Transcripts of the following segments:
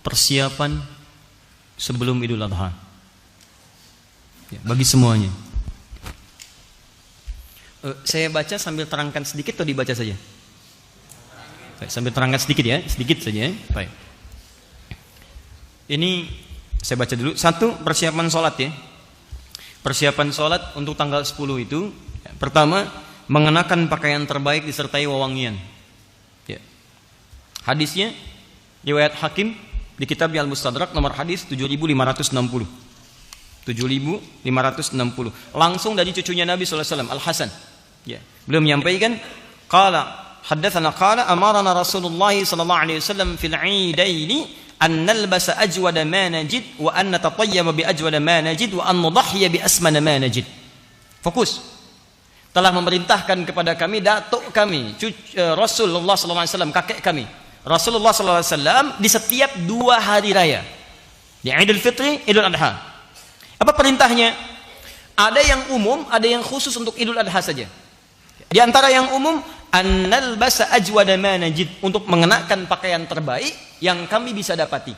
persiapan sebelum Idul Adha. Ya, bagi semuanya. Saya baca sambil terangkan sedikit atau dibaca saja? Baik, sambil terangkan sedikit ya, sedikit saja. Baik. Ini saya baca dulu. Satu, persiapan sholat ya. Persiapan sholat untuk tanggal 10 itu, ya, pertama, mengenakan pakaian terbaik disertai wewangian. Ya. Hadisnya riwayat Hakim di kitab Al-Mustadrak nomor hadis 7560. 7560. Langsung dari cucunya Nabi sallallahu alaihi wasallam, Al-Hasan. Ya. Beliau menyampaikan, qala haddatsana qala amarana Rasulullah sallallahu alaihi wasallam fil 'idaini an nalbasa ajwada ma najid wa an natatayyaba bi ajwada ma najid wa an nudhhiya bi asmana ma najid. Fokus. Telah memerintahkan kepada kami datuk kami, Rasulullah sallallahu alaihi wasallam, kakek kami, Rasulullah sallallahu alaihi wasallam, di setiap 2 hari raya. Di Idul Fitri, Idul Adha. Apa perintahnya? Ada yang umum, ada yang khusus untuk Idul Adha saja. Di antara yang umum, annal basa ajwada ma najid, untuk mengenakan pakaian terbaik yang kami bisa dapati.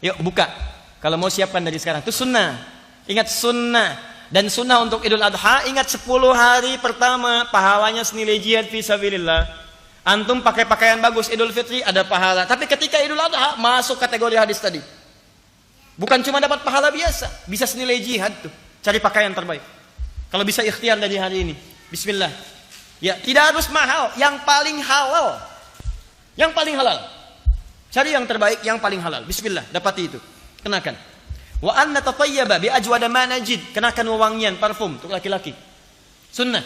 Yuk buka. Kalau mau siapkan dari sekarang. Itu sunnah. Ingat sunnah. Dan sunnah untuk Idul Adha, ingat 10 hari pertama pahalanya senilai jihad fi sabilillah. Antum pakai pakaian bagus Idul Fitri ada pahala. Tapi ketika Idul Adha masuk kategori hadis tadi. Bukan cuma dapat pahala biasa, bisa senilai jihad tuh. Cari pakaian terbaik. Kalau bisa ikhtiar dari hari ini. Bismillah. Ya, tidak harus mahal, yang paling halal. Yang paling halal. Cari yang terbaik, yang paling halal. Bismillah, dapati itu. Kenakan. Wa anna tatayyaba bi ajwada ma najid. Kenakan wewangian, parfum untuk laki-laki. Sunnah.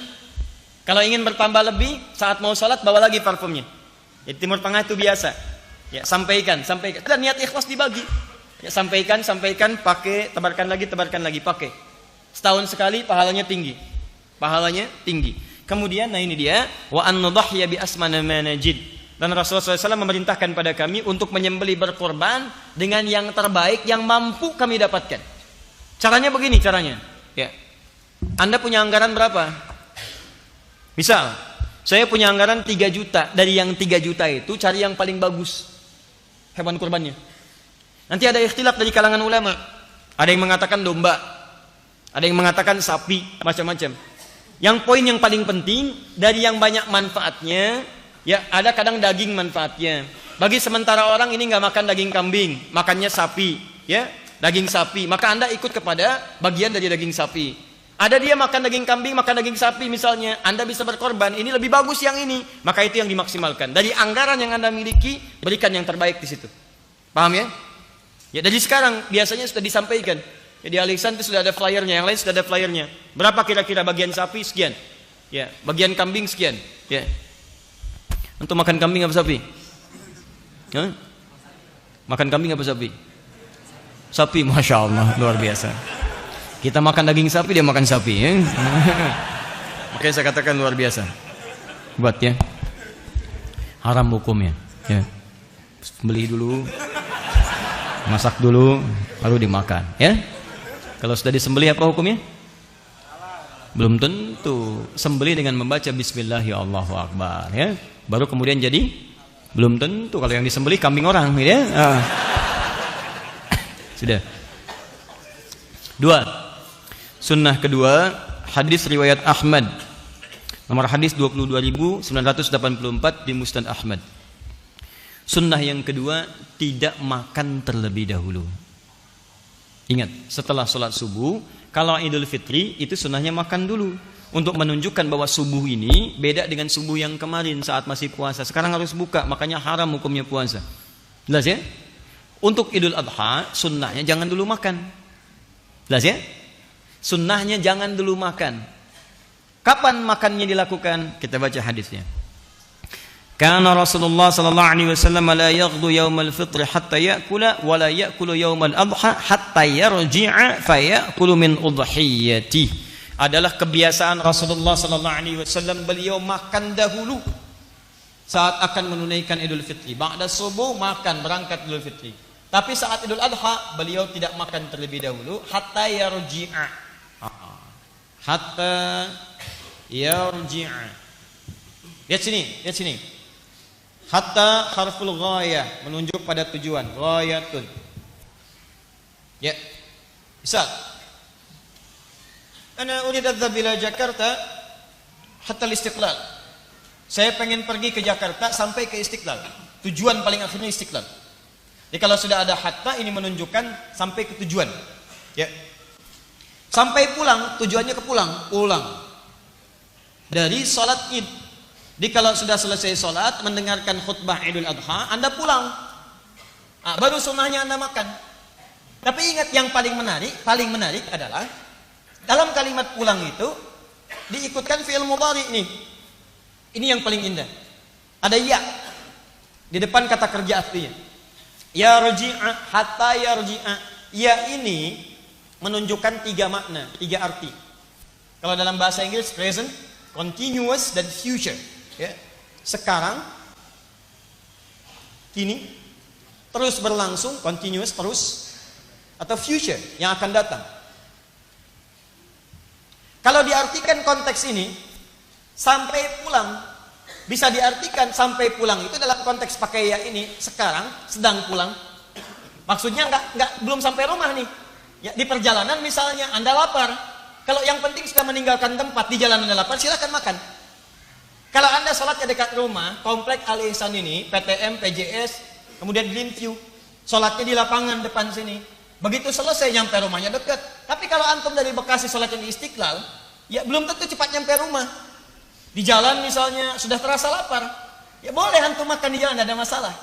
Kalau ingin bertambah lebih, saat mau salat bawa lagi parfumnya. Di Timur Tengah itu biasa. Ya, sampaikan. Dan niat ikhlas dibagi. Ya, sampaikan, pakai, tebarkan lagi, pakai. Setahun sekali pahalanya tinggi. Kemudian, nah ini dia, wa an nudhhiya bi asmana ma najid. Dan Rasulullah SAW memerintahkan pada kami untuk menyembelih berkorban dengan yang terbaik yang mampu kami dapatkan. Caranya begini, ya. Anda punya anggaran berapa? Misal, saya punya anggaran 3 juta. Dari yang 3 juta itu cari yang paling bagus hewan kurbannya. Nanti ada ikhtilaf dari kalangan ulama. Ada yang mengatakan domba, ada yang mengatakan sapi, macam-macam. Yang poin yang paling penting dari yang banyak manfaatnya, ya ada kadang daging manfaatnya. Bagi sementara orang ini nggak makan daging kambing, makannya sapi, ya daging sapi. Maka Anda ikut kepada bagian dari daging sapi. Ada dia makan daging kambing, makan daging sapi misalnya, Anda bisa berkorban. Ini lebih bagus yang ini, maka itu yang dimaksimalkan. Dari anggaran yang Anda miliki, berikan yang terbaik di situ. Paham ya? Ya dari sekarang biasanya sudah disampaikan. Jadi Alexan itu sudah ada flyernya, yang lain sudah ada flyernya. Berapa kira-kira bagian sapi sekian? Ya, bagian kambing sekian. Ya. Untuk makan kambing apa sapi? Hah? Makan kambing apa sapi? Sapi, masya Allah, luar biasa. Kita makan daging sapi, dia makan sapi. Ya? Makanya saya katakan luar biasa. Buat ya. Haram hukumnya. Ya. Beli dulu, masak dulu, baru dimakan. Ya. Kalau sudah disembelih apa hukumnya? Belum tentu. Sembelih dengan membaca Bismillah ya Allahu Akbar, ya. Baru kemudian jadi belum tentu. Kalau yang disembelih kambing orang, ya. Sudah. 2. Sunnah kedua, hadis riwayat Ahmad. Nomor hadis 22.984 di Musnad Ahmad. Sunnah yang kedua, tidak makan terlebih dahulu. Ingat, setelah sholat subuh, kalau Idul Fitri itu sunnahnya makan dulu. Untuk menunjukkan bahwa subuh ini beda dengan subuh yang kemarin saat masih puasa. Sekarang harus buka, makanya haram hukumnya puasa. Jelas ya? Untuk Idul Adha, sunnahnya jangan dulu makan. Jelas ya? Sunnahnya jangan dulu makan. Kapan makannya dilakukan? Kita baca hadisnya. Kana Rasulullah sallallahu alaihi wasallam la yaghdu yaumal fitr hatta ya'kula wa la ya'kulu yaumal adha hatta yarji'a fa ya'kulu min udhiyati. Adalah kebiasaan Rasulullah sallallahu alaihi wasallam, beliau makan dahulu saat akan menunaikan Idul Fitri. Ba'da subuh makan, berangkat Idul Fitri. Tapi saat Idul Adha beliau tidak makan terlebih dahulu hatta yarji'a. Hatta yarji'a. Lihat sini. Hatta harful ghayah, menunjuk pada tujuan. Ghayatun. Ya. Misal, ana urid adhhab ila Jakarta hatta al-Istiqlal. Saya pengen pergi ke Jakarta sampai ke Istiqlal. Tujuan paling akhirnya Istiqlal. Jadi kalau sudah ada hatta, ini menunjukkan sampai ke tujuan. Ya. Sampai pulang, tujuannya ke pulang dari sholat Id. Jadi kalau sudah selesai sholat, mendengarkan khutbah Idul Adha, Anda pulang. Baru sunnahnya Anda makan. Tapi ingat, yang paling menarik adalah dalam kalimat pulang itu diikutkan fi'il mudhari nih. Ini yang paling indah. Ada ya di depan kata kerja aslinya. Ya rji'a, hatta yarji'a. Ya ini menunjukkan 3 makna, 3 arti. Kalau dalam bahasa Inggris present, continuous, dan future. Ya. Sekarang, kini, terus berlangsung, continuous, terus, atau future, yang akan datang. Kalau diartikan konteks ini, sampai pulang, bisa diartikan sampai pulang itu dalam konteks pakai ya ini, sekarang, sedang pulang. Maksudnya belum sampai rumah nih. Ya, di perjalanan misalnya Anda lapar. Kalau yang penting sudah meninggalkan tempat, di jalan Anda lapar, silakan makan. Kalau Anda sholatnya dekat rumah, komplek Al Ihsan ini, PTM, PJS, kemudian Greenview, sholatnya di lapangan depan sini. Begitu selesai nyampe rumahnya dekat. Tapi kalau antum dari Bekasi sholatnya di Istiqlal, ya belum tentu cepat nyampe rumah. Di jalan misalnya sudah terasa lapar, ya boleh antum makan di jalan, tidak ada masalah.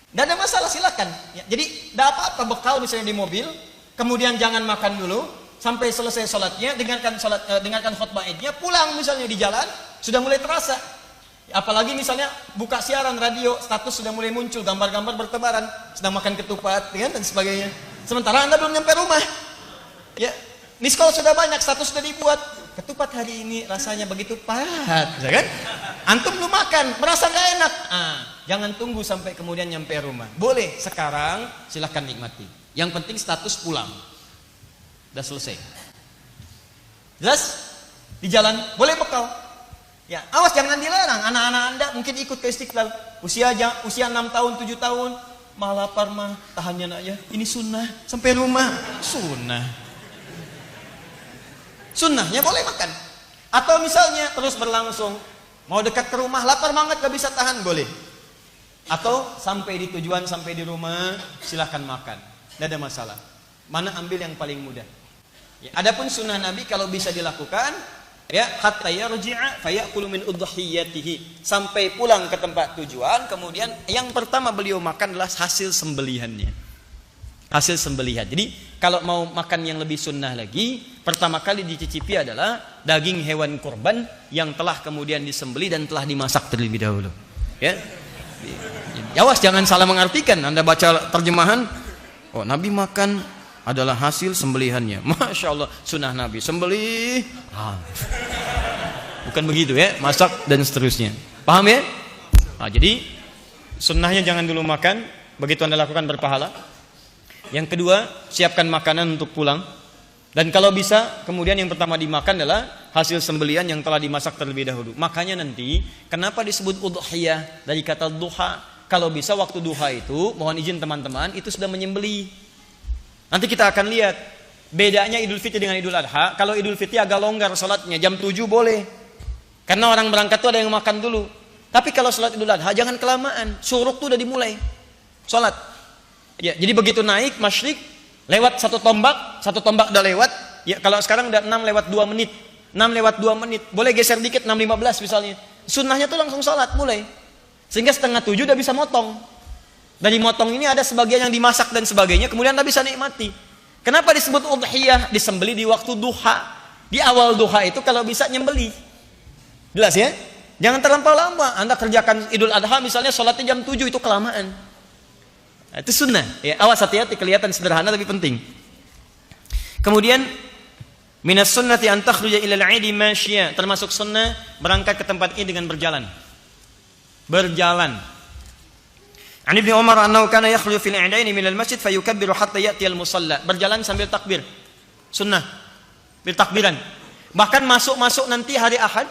Tidak ada masalah, silakan. Ya, jadi tidak apa-apa bekal misalnya di mobil. Kemudian jangan makan dulu sampai selesai sholatnya, dengarkan khutbah Idnya, pulang misalnya di jalan sudah mulai terasa. Apalagi misalnya buka siaran radio, status sudah mulai muncul, gambar-gambar bertebaran, sedang makan ketupat, ya, dan sebagainya. Sementara Anda belum nyampe rumah. Ya, miss call sudah banyak, status sudah dibuat. Ketupat hari ini rasanya begitu pahat, ya kan? Antum belum makan, merasa nggak enak. Jangan tunggu sampai kemudian nyampe rumah. Boleh sekarang, silahkan nikmati. Yang penting status pulang. Udah selesai. Jelas? Di jalan boleh bekal. Ya, awas jangan dilarang. Anak-anak Anda mungkin ikut ke Istiqlal. Usia 6 tahun, 7 tahun. Mah lapar mah, tahannya nak ya. Ini sunnah. Sampai rumah, sunnah. Sunnahnya boleh makan. Atau misalnya terus berlangsung. Mau dekat ke rumah, lapar banget gak bisa tahan, boleh. Atau sampai di tujuan, sampai di rumah, silahkan makan. Tidak ada masalah. Mana ambil yang paling mudah. Ya, adapun sunnah Nabi kalau bisa dilakukan, ya, hatta yarji'a fayakulu min udhiyatihi, sampai pulang ke tempat tujuan, kemudian yang pertama beliau makan adalah hasil sembelihannya. Hasil sembelihan. Jadi kalau mau makan yang lebih sunnah lagi, pertama kali dicicipi adalah daging hewan kurban yang telah kemudian disembelih dan telah dimasak terlebih dahulu. Ya. Awas jangan salah mengartikan. Anda baca terjemahan, oh Nabi makan adalah hasil sembelihannya. Masya Allah, sunnah Nabi sembelih. Bukan begitu ya, masak dan seterusnya. Paham ya? Jadi sunnahnya jangan dulu makan, begitu Anda lakukan berpahala. Yang kedua, siapkan makanan untuk pulang. Dan kalau bisa, kemudian yang pertama dimakan adalah hasil sembelihan yang telah dimasak terlebih dahulu. Makanya nanti, kenapa disebut udhiyah dari kata duha? Kalau bisa waktu duha itu, mohon izin teman-teman, itu sudah menyembelih. Nanti kita akan lihat bedanya Idul Fitri dengan Idul Adha. Kalau Idul Fitri agak longgar sholatnya, jam 7 boleh. Karena orang berangkat tuh ada yang makan dulu. Tapi kalau sholat Idul Adha jangan kelamaan. Syuruk tuh udah dimulai. Sholat. Ya, jadi begitu naik masyrik, lewat satu tombak udah lewat. Ya, kalau sekarang udah 6 lewat 2 menit. 6 lewat 2 menit. Boleh geser dikit 6.15 misalnya. Sunnahnya tuh langsung sholat mulai. Sehingga setengah 7 udah bisa motong. Dari motong ini ada sebagian yang dimasak dan sebagainya, kemudian Anda bisa nikmati. Kenapa disebut udhiyah? Disembeli di waktu duha. Di awal duha itu kalau bisa nyembeli. Jelas ya? Jangan terlampau lama. Anda kerjakan Idul Adha misalnya sholatnya jam 7 itu kelamaan. Nah, itu sunnah. Ya, awas hati-hati, kelihatan sederhana tapi penting. Kemudian minas sunnati an takhruja ila al-'idi masyiya, termasuk sunnah berangkat ke tempat ini dengan berjalan. Berjalan. An Ibnu Umar annahu kana yakhruju fil 'idaini min al-masjid fayukabbiru hatta ya'ti al-musalla. Berjalan sambil takbir. Sunnah. Bil takbiran. Bahkan masuk nanti hari Ahad,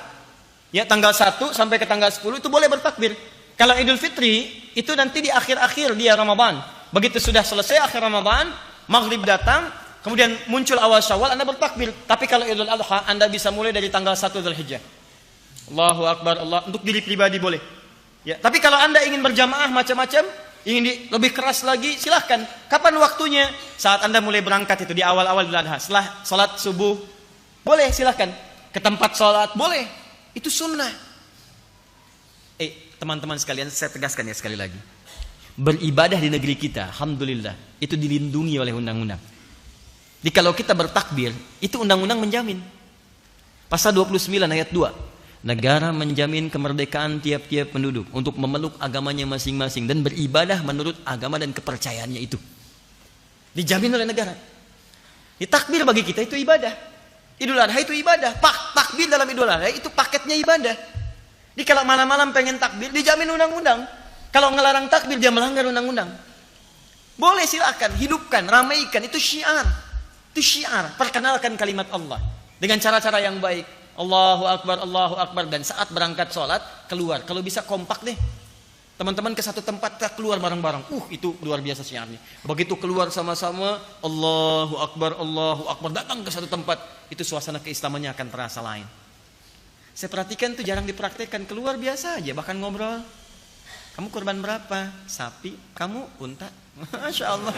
ya tanggal 1 sampai ke tanggal 10 itu boleh bertakbir. Kalau Idul Fitri itu nanti di akhir-akhir dia Ramadan. Begitu sudah selesai akhir Ramadan, maghrib datang, kemudian muncul awal Syawal, Anda bertakbir. Tapi kalau Idul Adha, Anda bisa mulai dari tanggal 1 Dzulhijjah. Allahu Akbar, Allah, untuk diri pribadi boleh. Ya, tapi kalau Anda ingin berjamaah macam-macam, ingin lebih keras lagi, silahkan. Kapan waktunya? Saat Anda mulai berangkat itu di awal-awal Idul Adha, setelah salat subuh, boleh silahkan. Ke tempat salat, boleh. Itu sunnah. Teman-teman sekalian, saya tegaskan ya sekali lagi. Beribadah di negeri kita, alhamdulillah, itu dilindungi oleh undang-undang. Jadi kalau kita bertakbir, itu undang-undang menjamin. Pasal 29 ayat 2. Negara menjamin kemerdekaan tiap-tiap penduduk untuk memeluk agamanya masing-masing dan beribadah menurut agama dan kepercayaannya itu. Dijamin oleh negara. Di takbir bagi kita itu ibadah. Idul Adha itu ibadah. Takbir dalam Idul Adha itu paketnya ibadah. Jadi kalau malam-malam pengen takbir, dijamin undang-undang. Kalau ngelarang takbir, dia melanggar undang-undang. Boleh silakan, hidupkan, ramaikan. Itu syiar. Itu syiar. Perkenalkan kalimat Allah dengan cara-cara yang baik. Allahu Akbar, Allahu Akbar. Dan saat berangkat sholat, keluar. Kalau bisa kompak deh. Teman-teman ke satu tempat, kita keluar bareng-bareng. Itu luar biasa syiarnya. Begitu keluar sama-sama, Allahu Akbar, Allahu Akbar. Datang ke satu tempat, itu suasana keislamannya akan terasa lain. Saya perhatikan tuh jarang dipraktekkan. Keluar biasa aja, bahkan ngobrol. Kamu kurban berapa? Sapi. Kamu unta? Masya Allah.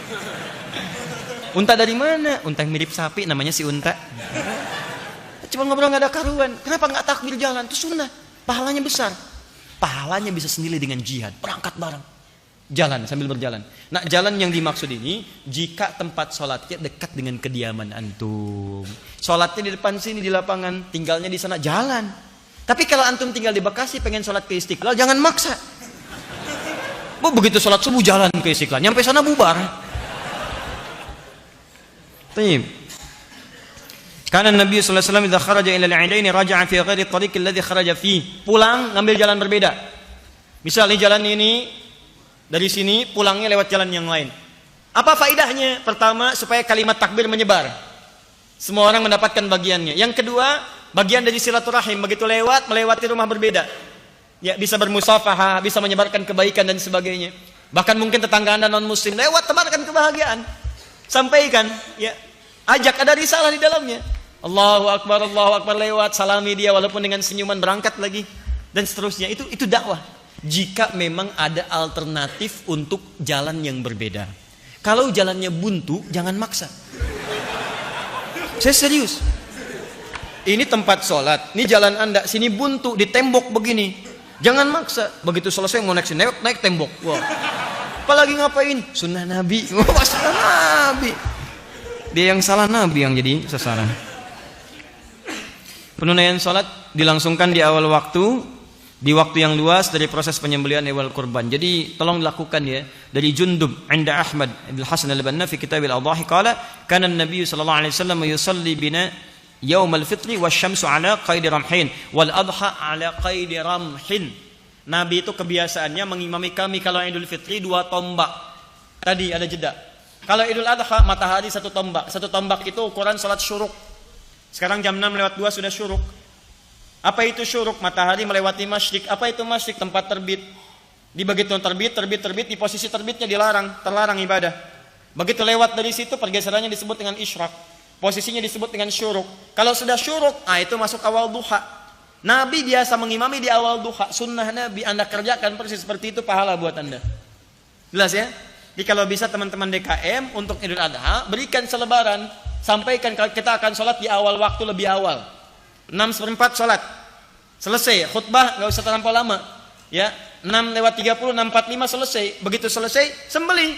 Unta dari mana? Unta yang mirip sapi, namanya si unta. Cuma ngobrol nggak ada karuan. Kenapa nggak takbir jalan? Itu sunnah. Pahalanya besar. Pahalanya bisa senilai dengan jihad. Berangkat bareng. Jalan sambil berjalan. Nah, jalan yang dimaksud ini jika tempat sholatnya dekat dengan kediaman antum. Sholatnya di depan sini di lapangan, tinggalnya di sana, jalan. Tapi kalau antum tinggal di Bekasi pengen sholat ke Istiqlal, jangan maksa. Begitu sholat subuh jalan ke Istiqlal, nyampe sana bubar. Baik. Karena Nabi sallallahu alaihi wasallam idza kharaja ila al-'idaini raja'a fi ghairi at-tariq alladhi kharaja fi. Pulang ngambil jalan berbeda. Misalnya jalan ini dari sini, pulangnya lewat jalan yang lain. Apa faedahnya? Pertama, supaya kalimat takbir menyebar. Semua orang mendapatkan bagiannya. Yang kedua, bagian dari silaturahim. Begitu lewat, melewati rumah berbeda. Ya, bisa bermusafahah, bisa menyebarkan kebaikan dan sebagainya. Bahkan mungkin tetangga Anda non muslim lewat, tebarkan kebahagiaan. Sampaikan, ya. Ajak, ada risalah di dalamnya. Allahu Akbar lewat, salami dia walaupun dengan senyuman, berangkat lagi dan seterusnya. Itu dakwah. Jika memang ada alternatif untuk jalan yang berbeda. Kalau jalannya buntu, jangan maksa. Saya serius. Ini tempat sholat, ini jalan Anda, sini buntu, di tembok begini. Jangan maksa. Begitu selesai mau naik tembok. Wah. Apalagi ngapain? Sunnah Nabi. Wah, sunnah Nabi. Dia yang salah, Nabi yang jadi sasaran. Penunaian sholat dilangsungkan di awal waktu, di waktu yang luas dari proses penyembelihan hewan kurban. Jadi tolong dilakukan ya. Dari Jundub inda Ahmad Ibn Hasan al-Banna fi kitab al-Adhahi qala kana an-nabiy sallallahu alaihi wasallam yusalli bina yaum al-fitri wasyamsu ala qaidi ramhin wal adha ala qaidi ramhin. Nabi itu kebiasaannya mengimami kami kalau Idul Fitri 2 tombak. Tadi ada jeda. Kalau Idul Adha matahari 1 tombak. 1 tombak itu ukuran salat syuruk. Sekarang jam 6:02 sudah syuruk. Apa itu syuruk? Matahari melewati masyrik. Apa itu masyrik? Tempat terbit. Di begitu terbit, di posisi terbitnya terlarang ibadah. Begitu lewat dari situ, pergeserannya disebut dengan isyraq. Posisinya disebut dengan syuruk. Kalau sudah syuruk, itu masuk awal duha. Nabi biasa mengimami di awal duha. Sunnah Nabi, Anda kerjakan persis seperti itu, pahala buat Anda. Jelas ya? Jadi kalau bisa teman-teman DKM untuk Idul Adha, berikan selebaran. Sampaikan kita akan sholat di awal waktu, lebih awal. 6:04 sholat. Selesai, khutbah nggak usah terlampau lama. Ya, 6:30, 6:45 selesai. Begitu selesai, sembelih.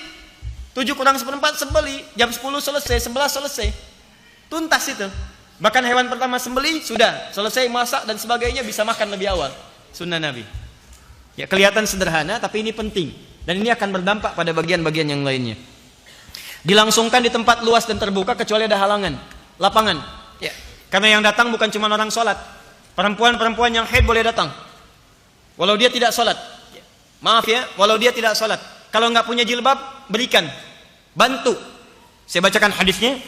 7:04 sembelih. Jam 10 selesai, 11 selesai. Tuntas itu. Bahkan hewan pertama sembelih sudah selesai masak dan sebagainya, bisa makan lebih awal. Sunnah Nabi. Ya, kelihatan sederhana tapi ini penting dan ini akan berdampak pada bagian-bagian yang lainnya. Dilangsungkan di tempat luas dan terbuka kecuali ada halangan, lapangan. Ya, karena yang datang bukan cuma orang sholat. Perempuan-perempuan yang haid boleh datang. Walau dia tidak sholat. Maaf ya, walau dia tidak sholat. Kalau nggak punya jilbab, berikan, bantu. Saya bacakan hadisnya.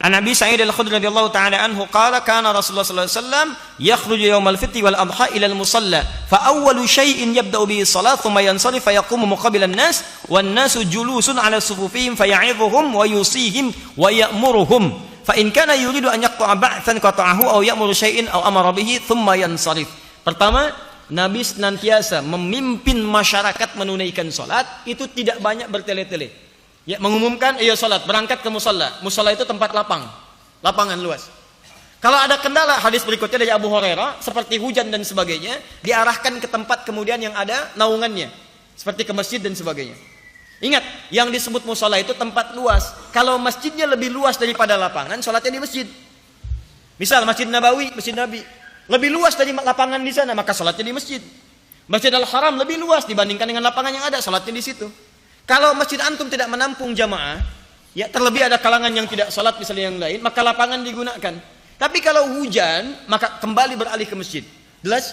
An Abi Sa'id Al-Khudri radhiyallahu ta'ala anhu qala kana Rasulullah sallallahu alaihi wasallam yakhruju yawmal fitri wal adha ila al-musalla fa awwalu shay'in yabda'u bihi salat thumma yansarif fa yaqumu muqabila an-nas wan nasu julusun ala sufufihim fa ya'idhuhum wa yusihim wa ya'muruhum fa in kana yuridu an yaqta'a ba'than qata'ahu aw ya'muru shay'in aw amara bihi thumma yansarif. Pertama, Nabi senantiasa memimpin masyarakat menunaikan salat, itu tidak banyak bertele-tele. Ya, mengumumkan, ayo salat, berangkat ke musalla. Musalla itu tempat lapangan luas. Kalau ada kendala, hadis berikutnya dari Abu Hurairah, seperti hujan dan sebagainya, diarahkan ke tempat kemudian yang ada naungannya, seperti ke masjid dan sebagainya. Ingat, yang disebut musalla itu tempat luas. Kalau masjidnya lebih luas daripada lapangan, salatnya di masjid. Misal Masjid Nabawi, Masjid Nabi, lebih luas dari lapangan di sana, maka salatnya di masjid. Masjid Al-Haram lebih luas dibandingkan dengan lapangan yang ada, salatnya di situ. Kalau masjid antum tidak menampung jamaah, ya terlebih ada kalangan yang tidak salat misalnya yang lain, maka lapangan digunakan. Tapi kalau hujan, maka kembali beralih ke masjid. Jelas?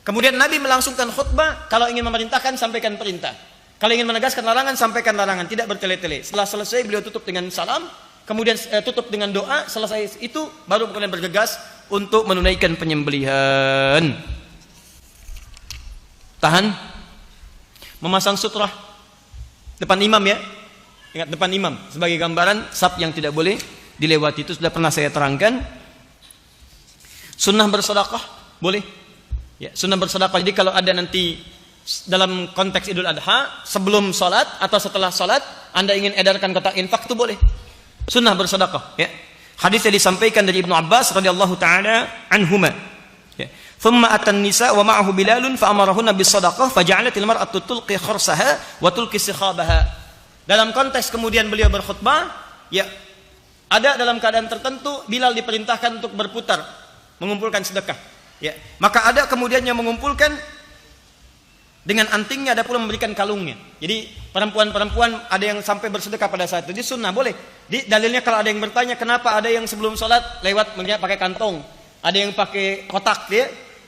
Kemudian Nabi melangsungkan khutbah, kalau ingin memerintahkan sampaikan perintah. Kalau ingin menegaskan larangan sampaikan larangan, tidak bertele-tele. Setelah selesai beliau tutup dengan salam, kemudian tutup dengan doa, selesai itu baru kemudian bergegas untuk menunaikan penyembelihan. Tahan. Memasang sutrah depan imam ya. Ingat, depan imam sebagai gambaran saf yang tidak boleh dilewati, itu sudah pernah saya terangkan. Sunnah bersedekah boleh. Ya, sunnah bersedekah. Jadi kalau ada nanti dalam konteks Idul Adha, sebelum salat atau setelah salat Anda ingin edarkan kotak infak, itu boleh. Sunnah bersedekah ya. Hadis yang disampaikan dari Ibnu Abbas radhiyallahu taala anhuma. Ya. Thumma atan nisa wa ma'ahu Bilalun fa amarahunna bis sadaqah fa ja'alatil mar'atu tulqi khursaha wa tulqi sikhabaha. Dalam konteks kemudian beliau berkhutbah, ya ada dalam keadaan tertentu Bilal diperintahkan untuk berputar mengumpulkan sedekah. Ya, maka ada kemudian yang mengumpulkan dengan antingnya, ada pula memberikan kalungnya. Jadi perempuan-perempuan ada yang sampai bersedekah pada saat itu. Jadi sunnah boleh. Di dalilnya kalau ada yang bertanya kenapa ada yang sebelum salat lewat pakai kantong, ada yang pakai kotak ya.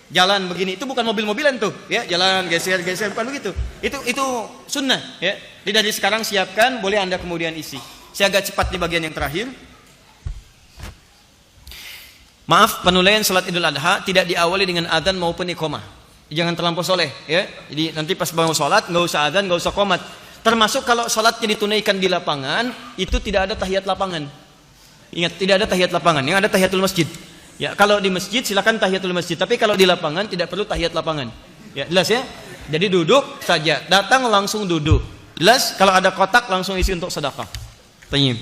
Jalan begini, itu bukan mobil-mobilan tuh, ya jalan geser-geser, bukan begitu. Itu sunnah, ya. Jadi dari sekarang siapkan, boleh Anda kemudian isi. Saya agak cepat di bagian yang terakhir. Maaf, penulaian salat Idul Adha tidak diawali dengan adzan maupun iqamah. Jangan terlampau soleh, ya. Jadi nanti pas bangun salat nggak usah adzan, nggak usah qomat. Termasuk kalau salatnya ditunaikan di lapangan, itu tidak ada tahiyat lapangan. Ingat, tidak ada tahiyat lapangan, yang ada tahiyatul masjid. Ya, kalau di masjid silakan tahiyatul masjid, tapi kalau di lapangan tidak perlu tahiyat lapangan. Ya, jelas ya? Jadi duduk saja, datang langsung duduk. Jelas? Kalau ada kotak langsung isi untuk sedekah. Tayyib.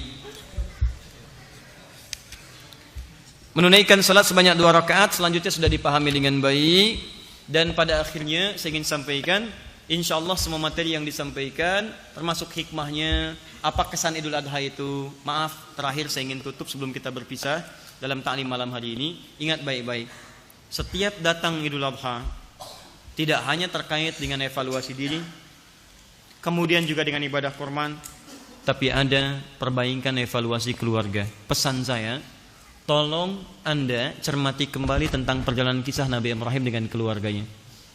Menunaikan salat sebanyak 2 rakaat selanjutnya sudah dipahami dengan baik, dan pada akhirnya saya ingin sampaikan, insyaallah semua materi yang disampaikan termasuk hikmahnya, apa kesan Idul Adha itu. Maaf, terakhir saya ingin tutup sebelum kita berpisah. Dalam ta'lim malam hari ini, ingat baik-baik, setiap datang Idul Adha tidak hanya terkait dengan evaluasi diri, kemudian juga dengan ibadah kurban, tapi ada perbaikan evaluasi keluarga. Pesan saya, tolong Anda cermati kembali tentang perjalanan kisah Nabi Ibrahim dengan keluarganya.